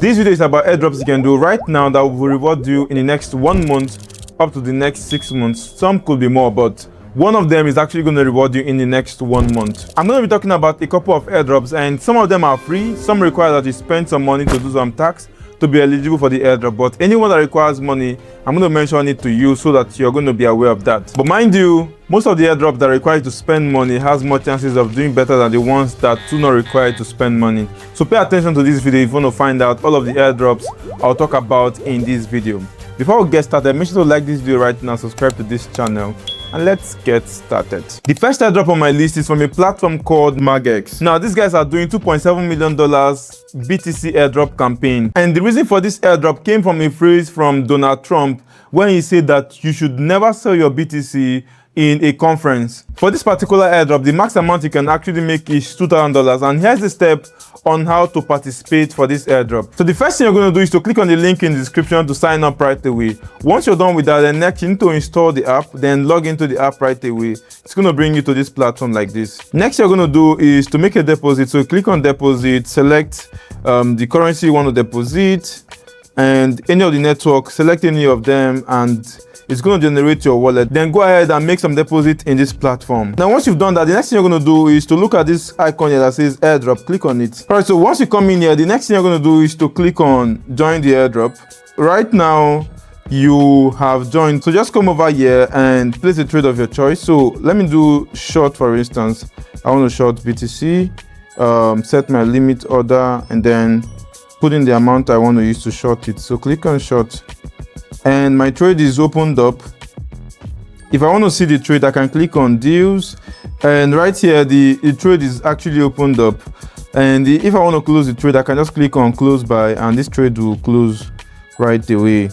This video is about airdrops you can do right now that will reward you in the next 1 month up to the next 6 months. Some could be more, but one of them is actually going to reward you in the next 1 month. I'm going to be talking about a couple of airdrops, and some of them are free. Some require that you spend some money to do some tax to be eligible for the airdrop, but anyone that requires money, I'm going to mention it to you so that you're going to be aware of that. But mind you, most of the airdrops that require you to spend money has more chances of doing better than the ones that do not require you to spend money. So pay attention to this video if you want to find out all of the airdrops I'll talk about in this video. Before we get started, make sure to like this video right now, subscribe to this channel, and let's get started. The first airdrop on my list is from a platform called Margex. Now, these guys are doing $2.7 million BTC Airdrop campaign. And the reason for this airdrop came from a phrase from Donald Trump when he said that you should never sell your BTC in a conference. For this particular airdrop, the max amount you can actually make is $2,000. And here's the step on how to participate for this airdrop. So the first thing you're going to do is to click on the link in the description to sign up right away. Once you're done with that, then next you need to install the app, then log into the app right away. It's going to bring you to this platform like this. Next you're going to do is to make a deposit. So click on deposit, select the currency you want to deposit, and any of the network, select any of them, and it's going to generate your wallet. Then go ahead and make some deposit in this platform. Now, once you've done that, the next thing you're going to do is to look at this icon here that says airdrop. Click on it. All right, so once you come in here, the next thing you're going to do is to click on join the airdrop. Right now, you have joined. So just come over here and place a trade of your choice. So let me do short, for instance. I want to short BTC, set my limit order, and then put in the amount I want to use to short it. So click on short. And my trade is opened up. If I want to see the trade, I can click on deals, and right here the trade is actually opened up. And if I want to close the trade, I can just click on close by, and this trade will close right away.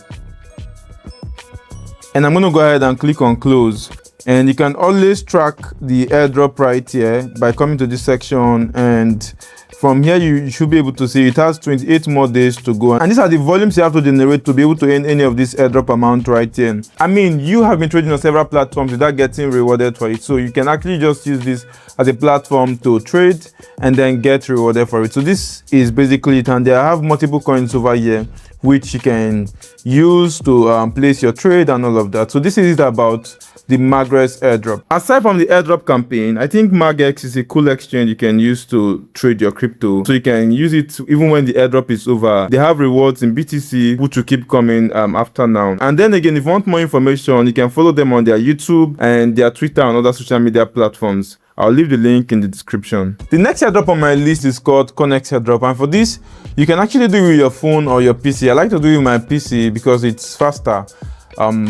And I'm going to go ahead and click on close. And you can always track the airdrop right here by coming to this section, and from here you should be able to see it has 28 more days to go. And these are the volumes you have to generate to be able to earn any of this airdrop amount right here. I mean, you have been trading on several platforms without getting rewarded for it, so you can actually just use this as a platform to trade and then get rewarded for it. So this is basically it, and I have multiple coins over here which you can use to place your trade and all of that. So this is it about the Margex airdrop. Aside from the airdrop campaign, I think Margex is a cool exchange you can use to trade your crypto. So you can use it even when the airdrop is over. They have rewards in BTC which will keep coming after now. And then again, if you want more information, you can follow them on their YouTube and their Twitter and other social media platforms. I'll leave the link in the description. The next airdrop on my list is called Konnex airdrop, and for this you can actually do it with your phone or your PC. I like to do it with my PC because it's faster.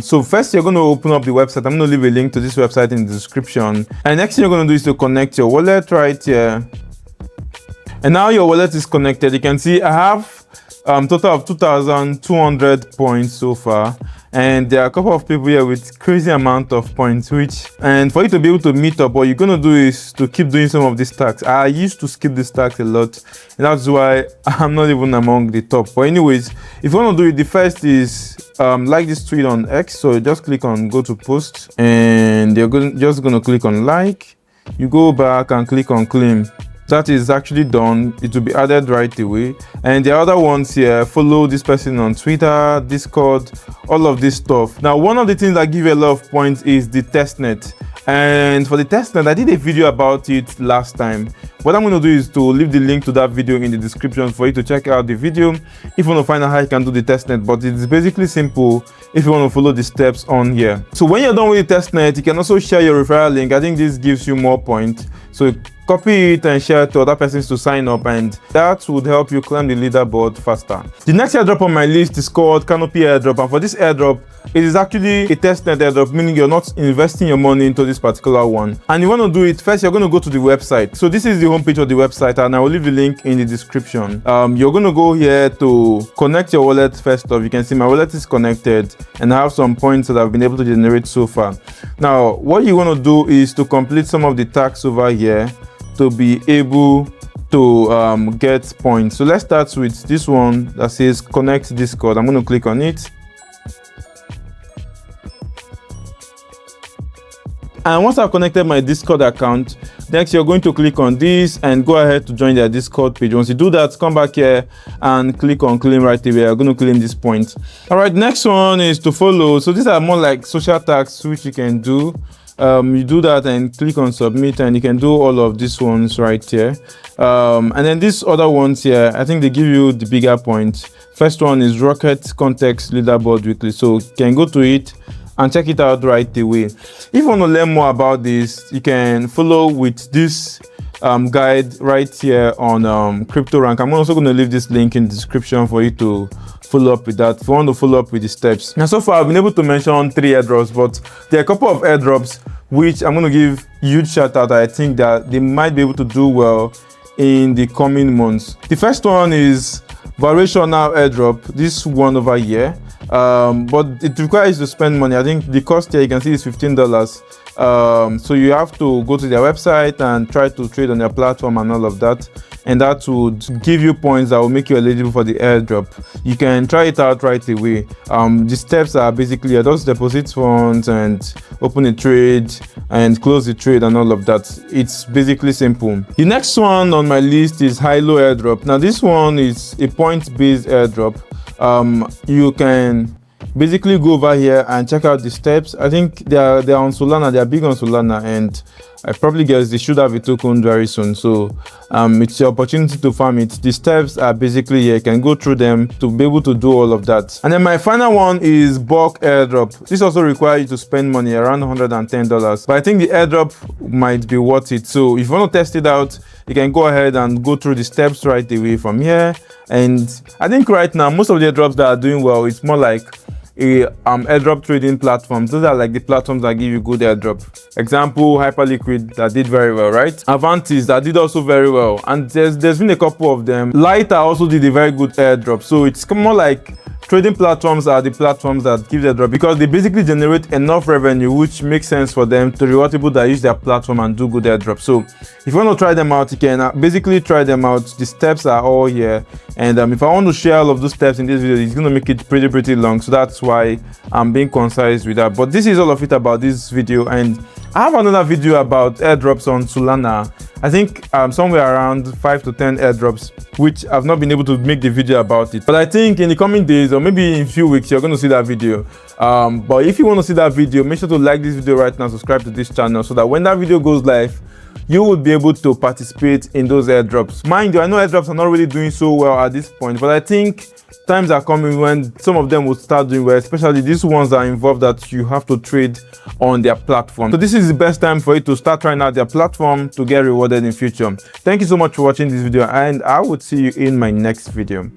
So first you're going to open up the website. I'm going to leave a link to this website in the description. And next thing you're going to do is to connect your wallet right here. And now your wallet is connected. You can see I have total of 2,200 points so far. And there are a couple of people here with crazy amount of points, and for you to be able to meet up, what you're going to do is to keep doing some of these tasks. I used to skip these tasks a lot, and that's why I'm not even among the top. But anyways, if you want to do it, the first is like this tweet on X. So just click on go to post, and you're just going to click on like. You go back and click on claim. That is actually done. It will be added right away. And the other ones here, follow this person on Twitter, Discord, all of this stuff. Now, one of the things that give you a lot of points is the testnet. And for the testnet, I did a video about it last time. What I'm going to do is to leave the link to that video in the description for you to check out the video if you want to find out how you can do the testnet. But it's basically simple if you want to follow the steps on here. So when you're done with the testnet, you can also share your referral link. I think this gives you more points. So copy it and share it to other persons to sign up, and that would help you climb the leaderboard faster. The next airdrop on my list is called Canopy Airdrop, and for this airdrop, it is actually a testnet airdrop, meaning you're not investing your money into this particular one. And you want to do it first, you're going to go to the website. So this is the homepage of the website, and I will leave the link in the description. You're going to go here to connect your wallet first off. You can see my wallet is connected, and I have some points that I've been able to generate so far. Now, what you want to do is to complete some of the tasks over here to be able to get points. So let's start with this one that says connect Discord. I'm going to click on it. And once I've connected my Discord account, next you're going to click on this and go ahead to join their Discord page. Once you do that, come back here and click on claim right away. I'm going to claim this point. All right, next one is to follow. So these are more like social tags which you can do. You do that and click on submit, and you can do all of these ones right here. And then these other ones here, I think they give you the bigger points. First one is Rocket Context Leaderboard Weekly. So you can go to it and check it out right away. If you want to learn more about this, you can follow with this guide right here on CryptoRank. I'm also going to leave this link in the description for you to follow up with that if you want to follow up with the steps. Now, so far I've been able to mention 3 airdrops, but there are a couple of airdrops which I'm going to give huge shout out. I think that they might be able to do well in the coming months. The first one is Variational Airdrop, this one over here. But it requires you to spend money. I think the cost here you can see is $15. So you have to go to their website and try to trade on their platform and all of that, and that would give you points that will make you eligible for the airdrop. You can try it out right away. The steps are basically just deposit funds and open a trade and close the trade and all of that. It's basically simple. The next one on my list is Hilo Airdrop. Now this one is a point-based airdrop. You can basically go over here and check out the steps. I think they are on Solana. They are big on Solana, and I probably guess they should have a token very soon. So it's your opportunity to farm it. The steps are basically here. You can go through them to be able to do all of that. And then my final one is Bulk Airdrop. This also requires you to spend money around $110, but I think the airdrop might be worth it. So if you want to test it out, you can go ahead and go through the steps right away from here. And I think right now most of the airdrops that are doing well, it's more like a airdrop trading platforms. Those are like the platforms that give you good airdrop. Example, Hyperliquid, that did very well, right? Avantis, that did also very well, and there's been a couple of them. Lighter also did a very good airdrop. So it's more like trading platforms are the platforms that give airdrop because they basically generate enough revenue which makes sense for them to reward people that use their platform and do good airdrop. So if you want to try them out, you can basically try them out. The steps are all here, and if I want to share all of those steps in this video, it's going to make it pretty long. So that's why I'm being concise with that. But this is all of it about this video, and I have another video about airdrops on Solana. I think somewhere around 5 to 10 airdrops, which I've not been able to make the video about it. But I think in the coming days or maybe in a few weeks, you're going to see that video. But if you want to see that video, make sure to like this video right now, subscribe to this channel so that when that video goes live, you will be able to participate in those airdrops. Mind you, I know airdrops are not really doing so well at this point, but I think times are coming when some of them will start doing well, especially these ones that are involved that you have to trade on their platform. So this is the best time for you to start trying out their platform to get rewarded in future. Thank you so much for watching this video, and I will see you in my next video.